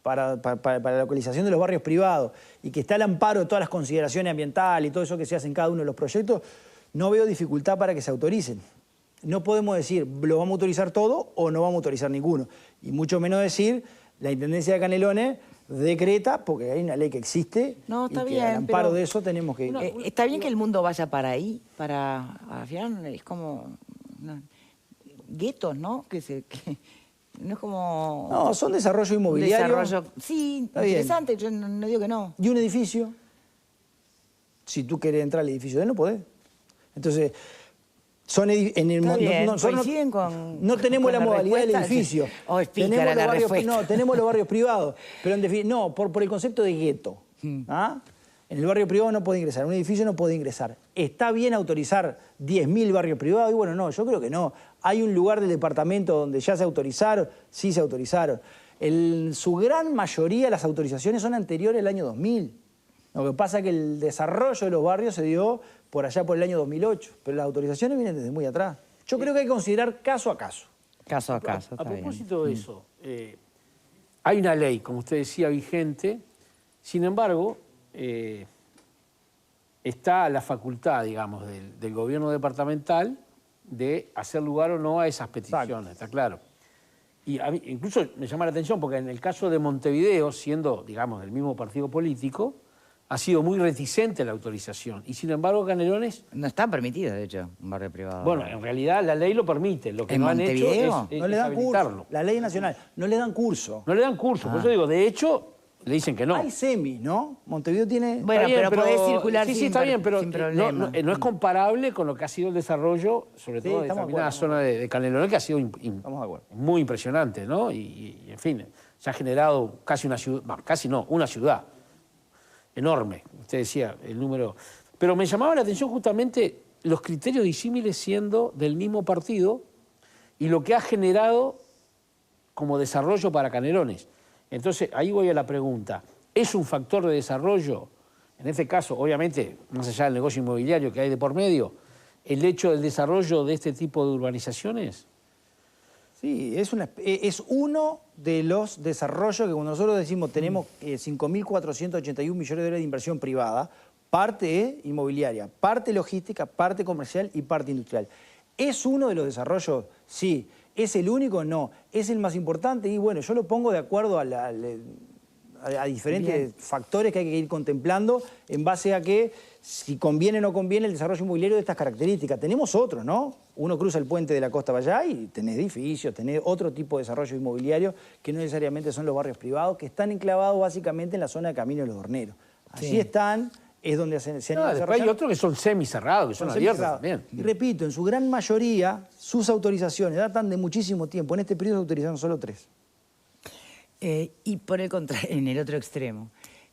Speaker 2: la localización de los barrios privados y que está al amparo de todas las consideraciones ambientales y todo eso que se hace en cada uno de los proyectos, no veo dificultad para que se autoricen. No podemos decir, lo vamos a autorizar todo o no vamos a autorizar ninguno. Y mucho menos decir, la Intendencia de Canelones decreta, porque hay una ley que existe,
Speaker 1: No, está
Speaker 2: y que
Speaker 1: bien,
Speaker 2: al amparo
Speaker 1: pero-
Speaker 2: de eso tenemos que...
Speaker 1: Está bien que el mundo vaya para ahí, al final es como guetos, ¿no? No es como...
Speaker 2: No, son desarrollo
Speaker 1: un
Speaker 2: inmobiliario.
Speaker 1: desarrollo, sí,
Speaker 2: Está bien.
Speaker 1: interesante, yo no digo que no.
Speaker 2: Y un edificio, si tú querés entrar al edificio de él, no podés. Entonces, son
Speaker 1: Está bien, coinciden
Speaker 2: no tenemos
Speaker 1: con
Speaker 2: la
Speaker 1: la
Speaker 2: modalidad del
Speaker 1: respuesta.
Speaker 2: edificio.
Speaker 1: Oh, es pícara la respuesta.
Speaker 2: No, tenemos los barrios privados. Pero en definitiva, no, por el concepto de gueto. ¿Ah? En el barrio privado no puede ingresar, en un edificio no puede ingresar. ¿Está bien autorizar 10.000 barrios privados? Y bueno, no, yo creo que no. Hay un lugar del departamento donde ya se autorizaron, sí se autorizaron. En su gran mayoría las autorizaciones son anteriores al año 2000. Lo que pasa es que el desarrollo de los barrios se dio por allá por el año 2008, pero las autorizaciones vienen desde muy atrás. Yo creo que hay que considerar caso a caso.
Speaker 1: Caso a caso,
Speaker 5: A
Speaker 1: está bien.
Speaker 5: propósito de eso, hay una ley, como usted decía, vigente. Sin embargo, está la facultad, digamos, del gobierno departamental de hacer lugar o no a esas peticiones, está claro. Y a mí, incluso me llama la atención porque en el caso de Montevideo, siendo, digamos, del mismo partido político, ha sido muy reticente la autorización. Y sin embargo, Canelones,
Speaker 1: No está permitido, de hecho, un barrio privado.
Speaker 5: bueno, en realidad la ley lo permite. Lo que
Speaker 1: ¿En
Speaker 5: no han hecho
Speaker 1: Montevideo?
Speaker 5: es
Speaker 2: No le dan
Speaker 5: habilitarlo.
Speaker 2: curso. La ley nacional, no le dan curso.
Speaker 5: No le dan curso, por eso digo, de hecho, le dicen que no.
Speaker 2: Hay semis, ¿no? Montevideo tiene...
Speaker 1: Bueno,
Speaker 5: Está bien,
Speaker 1: pero podés circular
Speaker 5: sí,
Speaker 1: sin
Speaker 5: sí, está bien, pero
Speaker 1: sin
Speaker 5: no,
Speaker 1: problema.
Speaker 5: no es comparable con lo que ha sido el desarrollo, sobre
Speaker 2: Sí,
Speaker 5: todo de
Speaker 2: estamos de
Speaker 5: determinada
Speaker 2: acuerdo,
Speaker 5: zona de Canelones, que ha sido
Speaker 2: Estamos de acuerdo.
Speaker 5: muy impresionante, ¿no? Y, en fin, se ha generado casi una ciudad, bueno, casi no, una ciudad enorme. Usted decía el número. Pero me llamaba la atención justamente los criterios disímiles siendo del mismo partido y lo que ha generado como desarrollo para Canelones. Entonces, ahí voy a la pregunta. ¿Es un factor de desarrollo? En este caso, obviamente, más allá del negocio inmobiliario que hay de por medio, el hecho del desarrollo de este tipo de urbanizaciones.
Speaker 2: Sí, es uno de los desarrollos que cuando nosotros decimos tenemos 5.481 millones de dólares de inversión privada, parte es inmobiliaria, parte logística, parte comercial y parte industrial. ¿Es uno de los desarrollos? Sí. ¿Es el único? No. ¿Es el más importante? Y bueno, yo lo pongo de acuerdo a diferentes factores que hay que ir contemplando en base a que si conviene o no conviene el desarrollo inmobiliario de estas características. Tenemos otros, ¿no? Uno cruza el puente de la costa para allá y tenés edificios, tenés otro tipo de desarrollo inmobiliario que no necesariamente son los barrios privados, que están enclavados básicamente en la zona de Camino de los Horneros. Allí están, es donde se han
Speaker 5: No,
Speaker 2: ido
Speaker 5: después hay
Speaker 2: desarrollando.
Speaker 5: otros que son semicerrados, que son abiertos
Speaker 2: semicerrados.
Speaker 5: también.
Speaker 2: Y repito, en su gran mayoría, sus autorizaciones datan de muchísimo tiempo. En este periodo se autorizaron solo 3.
Speaker 1: Y por el contrario, en el otro extremo,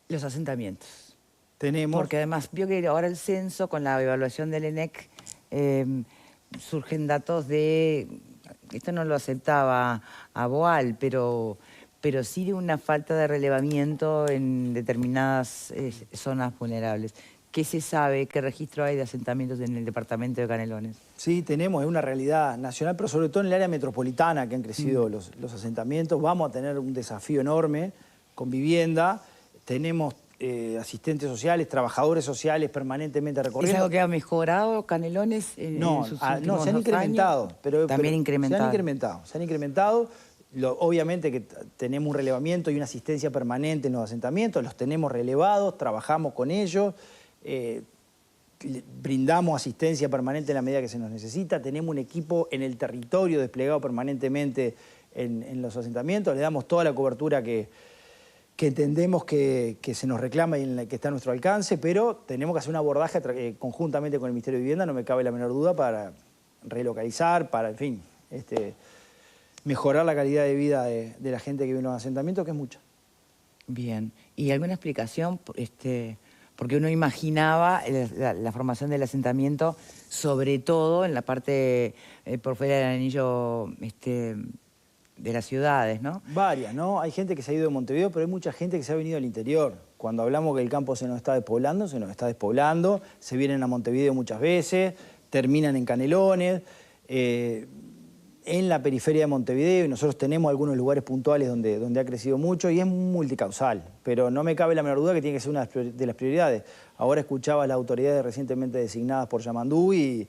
Speaker 1: los asentamientos.
Speaker 2: Tenemos...
Speaker 1: Porque además, vio que ahora el censo, con la evaluación del ENEC, surgen datos de... Esto no lo aceptaba a Boal, pero sí de una falta de relevamiento en determinadas zonas vulnerables. ¿Qué se sabe? ¿Qué registro hay de asentamientos en el departamento de Canelones?
Speaker 2: Sí, tenemos, es una realidad nacional, pero sobre todo en el área metropolitana que han crecido los asentamientos. Vamos a tener un desafío enorme con vivienda. Tenemos asistentes sociales, trabajadores sociales permanentemente
Speaker 1: ¿Es
Speaker 2: recorriendo.
Speaker 1: algo que ha mejorado Canelones en sus últimos
Speaker 2: se han
Speaker 1: 2
Speaker 2: incrementado.
Speaker 1: años?
Speaker 2: Pero
Speaker 1: También incrementado.
Speaker 2: Se han incrementado. Obviamente que tenemos un relevamiento y una asistencia permanente en los asentamientos, los tenemos relevados, trabajamos con ellos, brindamos asistencia permanente en la medida que se nos necesita, tenemos un equipo en el territorio desplegado permanentemente en los asentamientos, le damos toda la cobertura que entendemos que se nos reclama y en la que está a nuestro alcance, pero tenemos que hacer un abordaje conjuntamente con el Ministerio de Vivienda, no me cabe la menor duda, para relocalizar, para, en fin, mejorar la calidad de vida de la gente que vive en los asentamientos, que es mucha.
Speaker 1: Bien. ¿Y alguna explicación? Porque uno imaginaba la formación del asentamiento, sobre todo en la parte por fuera del anillo de las ciudades, ¿no?
Speaker 2: Varias, ¿no? Hay gente que se ha ido de Montevideo, pero hay mucha gente que se ha venido al interior. Cuando hablamos que el campo se nos está despoblando, se nos está despoblando, se vienen a Montevideo muchas veces. terminan en Canelones, en la periferia de Montevideo, y nosotros tenemos algunos lugares puntuales donde ha crecido mucho y es multicausal, pero no me cabe la menor duda que tiene que ser una de las prioridades. Ahora escuchaba a las autoridades recientemente designadas por Yamandú y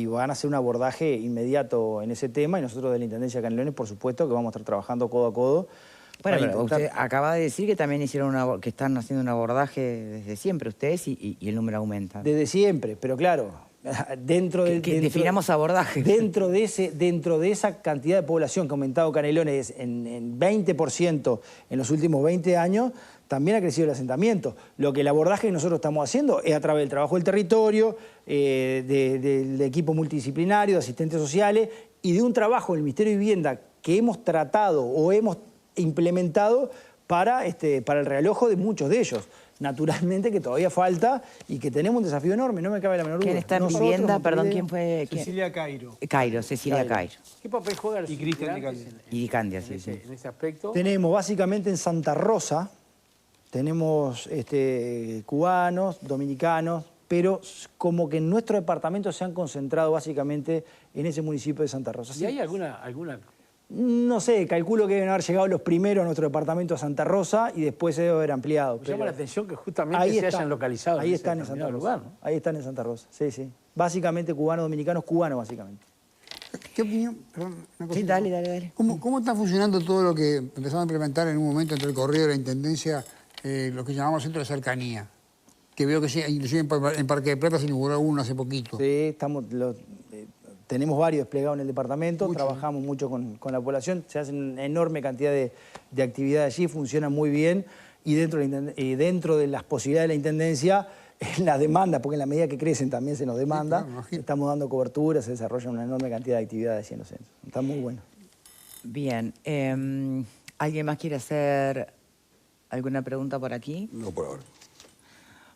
Speaker 2: van a hacer un abordaje inmediato en ese tema, y nosotros de la Intendencia de Canelones, por supuesto, que vamos a estar trabajando codo a codo.
Speaker 1: Bueno, pero usted acaba de decir que también que están haciendo un abordaje desde siempre ustedes y el número aumenta.
Speaker 2: Desde siempre, pero claro,
Speaker 1: definamos abordaje.
Speaker 2: Dentro de esa cantidad de población que ha aumentado Canelones en 20% en los últimos 20 años, también ha crecido el asentamiento. Lo que el abordaje que nosotros estamos haciendo es a través del trabajo del territorio, del equipo multidisciplinario, de asistentes sociales y de un trabajo del Ministerio de Vivienda que hemos tratado o hemos implementado para el realojo de muchos de ellos. Naturalmente que todavía falta y que tenemos un desafío enorme, no me cabe la menor duda.
Speaker 1: ¿Quién está en vivienda? Perdón, ¿quién fue?
Speaker 3: Cecilia Cairo.
Speaker 1: Cecilia Cairo.
Speaker 5: ¿Qué papel juega el
Speaker 3: Y Cristian Di Candia.
Speaker 1: Y Di Candia, sí.
Speaker 5: en ese aspecto?
Speaker 2: Tenemos básicamente en Santa Rosa, tenemos cubanos, dominicanos, pero como que en nuestro departamento se han concentrado básicamente en ese municipio de Santa Rosa.
Speaker 5: ¿Y hay alguna
Speaker 2: No sé, calculo que deben haber llegado los primeros a nuestro departamento de Santa Rosa y después se debe haber ampliado.
Speaker 5: Me llama la atención que justamente se hayan localizado
Speaker 2: ahí
Speaker 5: en
Speaker 2: están
Speaker 5: ese
Speaker 2: en Santa
Speaker 5: determinado
Speaker 2: Rosa.
Speaker 5: lugar, ¿no?
Speaker 2: Ahí están en Santa Rosa, sí, sí. Básicamente cubanos, dominicanos, cubanos básicamente.
Speaker 6: ¿Qué opinión? Perdón, una
Speaker 1: Sí,
Speaker 6: cosita.
Speaker 1: dale.
Speaker 6: ¿Cómo está funcionando todo lo que empezamos a implementar en un momento entre el correo de la Intendencia, lo que llamamos centro de cercanía? Que veo que sí, inclusive en Parque de Plata se inauguró uno hace poquito.
Speaker 2: Sí, tenemos varios desplegados en el departamento, trabajamos mucho con la población, se hace una enorme cantidad de actividades allí, funcionan muy bien y dentro de las posibilidades de la Intendencia, en la demanda, porque en la medida que crecen también se nos demanda,
Speaker 6: Sí, claro,
Speaker 2: estamos dando cobertura, se desarrollan una enorme cantidad de actividades en los centros. Está muy bueno.
Speaker 1: Bien. ¿Alguien más quiere hacer alguna pregunta por aquí?
Speaker 4: No por ahora.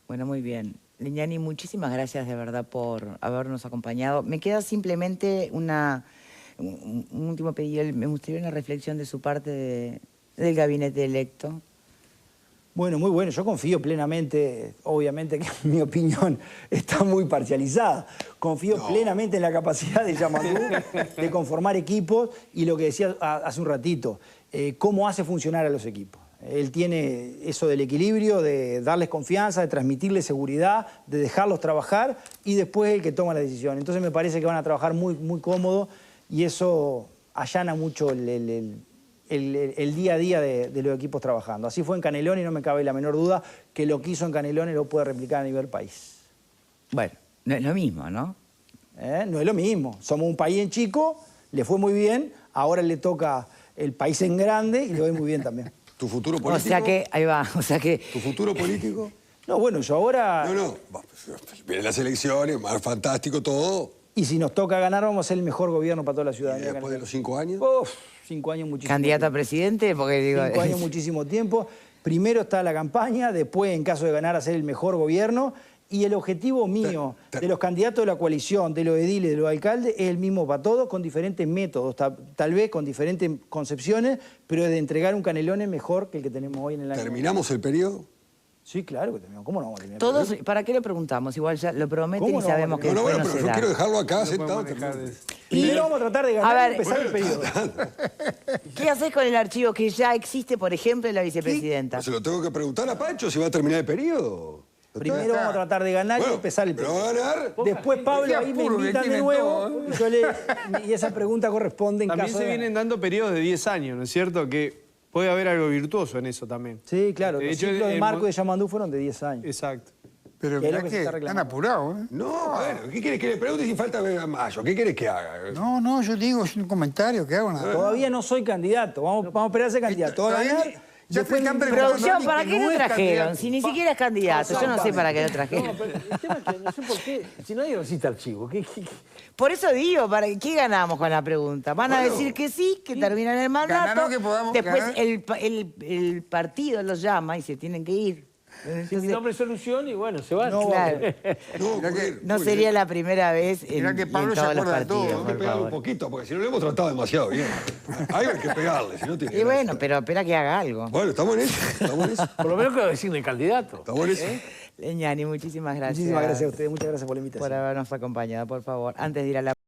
Speaker 1: Bueno, muy bien. Lignani, muchísimas gracias de verdad por habernos acompañado. Me queda simplemente un último pedido. Me gustaría una reflexión de su parte del gabinete electo.
Speaker 2: Bueno, muy bueno. Yo confío plenamente, obviamente que mi opinión está muy parcializada. Confío plenamente en la capacidad de Yamandú de conformar equipos y lo que decía hace un ratito, cómo hace funcionar a los equipos. Él tiene eso del equilibrio, de darles confianza, de transmitirles seguridad, de dejarlos trabajar y después el que toma la decisión. Entonces me parece que van a trabajar muy, muy cómodo y eso allana mucho el día a día de los equipos trabajando. Así fue en Canelones y no me cabe la menor duda que lo que hizo en Canelones lo puede replicar a nivel país.
Speaker 1: Bueno, no es lo mismo, ¿no?
Speaker 2: No es lo mismo. Somos un país en chico, le fue muy bien, ahora le toca el país en grande y le va muy bien también.
Speaker 4: ¿Tu futuro político?
Speaker 1: O sea que, ahí va,
Speaker 4: ¿Tu futuro político?
Speaker 2: No, bueno, yo ahora...
Speaker 4: No. Vienen las elecciones, más fantástico todo.
Speaker 2: Y si nos toca ganar, vamos a ser el mejor gobierno para toda la
Speaker 4: ¿Y
Speaker 2: ciudadanía.
Speaker 4: después de los 5 años?
Speaker 2: 5 años muchísimo.
Speaker 1: ¿Candidato a presidente? Porque digo...
Speaker 2: 5 años muchísimo tiempo. Primero está la campaña, después, en caso de ganar, hacer el mejor gobierno. Y el objetivo mío, de los candidatos de la coalición, de los ediles, de los alcaldes, es el mismo para todos, con diferentes métodos, tal vez con diferentes concepciones, pero de entregar un Canelones mejor que el que tenemos hoy en el año.
Speaker 4: ¿Terminamos el periodo?
Speaker 2: Sí, claro que terminamos. ¿Cómo no vamos a terminar?
Speaker 1: Todos, ¿para qué le preguntamos? Igual ya lo prometen
Speaker 2: ¿Cómo
Speaker 1: y
Speaker 2: no?
Speaker 1: sabemos que
Speaker 4: No,
Speaker 1: después
Speaker 4: bueno,
Speaker 1: no
Speaker 4: pero
Speaker 1: se
Speaker 4: yo
Speaker 1: da.
Speaker 4: quiero dejarlo acá
Speaker 3: No
Speaker 4: sentado.
Speaker 3: podemos dejar de...
Speaker 2: Primero vamos a tratar de ganar
Speaker 1: A ver,
Speaker 2: y empezar el periodo.
Speaker 1: ¿Qué haces con el archivo que ya existe, por ejemplo, de la vicepresidenta?
Speaker 4: Se lo tengo que preguntar a Pancho si va a terminar el periodo.
Speaker 2: Primero vamos a tratar de ganar y
Speaker 4: Bueno,
Speaker 2: empezar el
Speaker 4: pero
Speaker 2: periodo.
Speaker 4: va a ganar.
Speaker 2: Después Pablo ahí me invitan de nuevo y esa pregunta corresponde en
Speaker 3: También
Speaker 2: caso
Speaker 3: se
Speaker 2: de
Speaker 3: vienen dando periodos de 10 años, ¿no es cierto? Que puede haber algo virtuoso en eso también.
Speaker 2: Sí, claro.
Speaker 3: De
Speaker 2: Los
Speaker 3: hecho,
Speaker 2: ciclos de
Speaker 3: el
Speaker 2: Marco
Speaker 3: mo-
Speaker 2: y de Yamandú fueron de 10 años.
Speaker 3: Exacto.
Speaker 6: Pero
Speaker 2: Que es lo
Speaker 6: mirá
Speaker 2: que se
Speaker 6: que
Speaker 2: está
Speaker 6: están
Speaker 2: reclamando.
Speaker 6: apurados, ¿eh?
Speaker 4: No, bueno, ¿qué quieres que le pregunte si falta mayo? ¿Qué quieres que haga?
Speaker 6: No, yo digo, es un comentario que hago nada.
Speaker 2: Todavía no soy candidato. Vamos a esperar a ser candidato. Va a
Speaker 6: Todavía
Speaker 2: ganar.
Speaker 6: ya
Speaker 2: Después
Speaker 6: te están
Speaker 2: me-
Speaker 6: preguntando
Speaker 1: Producción,
Speaker 6: a alguien
Speaker 1: ¿para
Speaker 6: que
Speaker 1: qué
Speaker 6: no
Speaker 1: lo
Speaker 6: es
Speaker 1: trajeron?
Speaker 6: candidato.
Speaker 1: Si ni siquiera es candidato. Yo no sé para qué lo trajeron.
Speaker 5: No, pero el tema es que no sé por qué, si nadie recita archivo, ¿qué?
Speaker 1: Por eso digo, ¿qué ganamos con la pregunta? Van a decir que sí, que terminan el mandato.
Speaker 6: Ganaron que podamos
Speaker 1: Después
Speaker 6: ganar.
Speaker 1: el partido los llama y se tienen que ir.
Speaker 5: Si mi nombre es solución y bueno, se van.
Speaker 2: No,
Speaker 1: Claro.
Speaker 4: No,
Speaker 6: Mirá que-
Speaker 4: porque-
Speaker 1: No sería la primera vez
Speaker 6: Mirá que
Speaker 1: en
Speaker 6: Pablo se
Speaker 1: todos los
Speaker 6: acuerda de todo.
Speaker 1: partidos,
Speaker 4: Hay que
Speaker 1: por
Speaker 4: pegarle un
Speaker 1: favor.
Speaker 4: poquito, porque si no lo hemos tratado demasiado bien. Ahí hay que pegarle, si no tiene
Speaker 1: Y bueno,
Speaker 4: gracia.
Speaker 1: pero espera que haga algo.
Speaker 4: Bueno, estamos en eso, estamos en eso.
Speaker 5: Por lo menos que lo designe candidato.
Speaker 4: Estamos en eso.
Speaker 1: Leñani, muchísimas gracias.
Speaker 2: Muchísimas gracias a ustedes, muchas gracias por la invitación.
Speaker 1: Por habernos acompañado, por favor. Antes de ir a la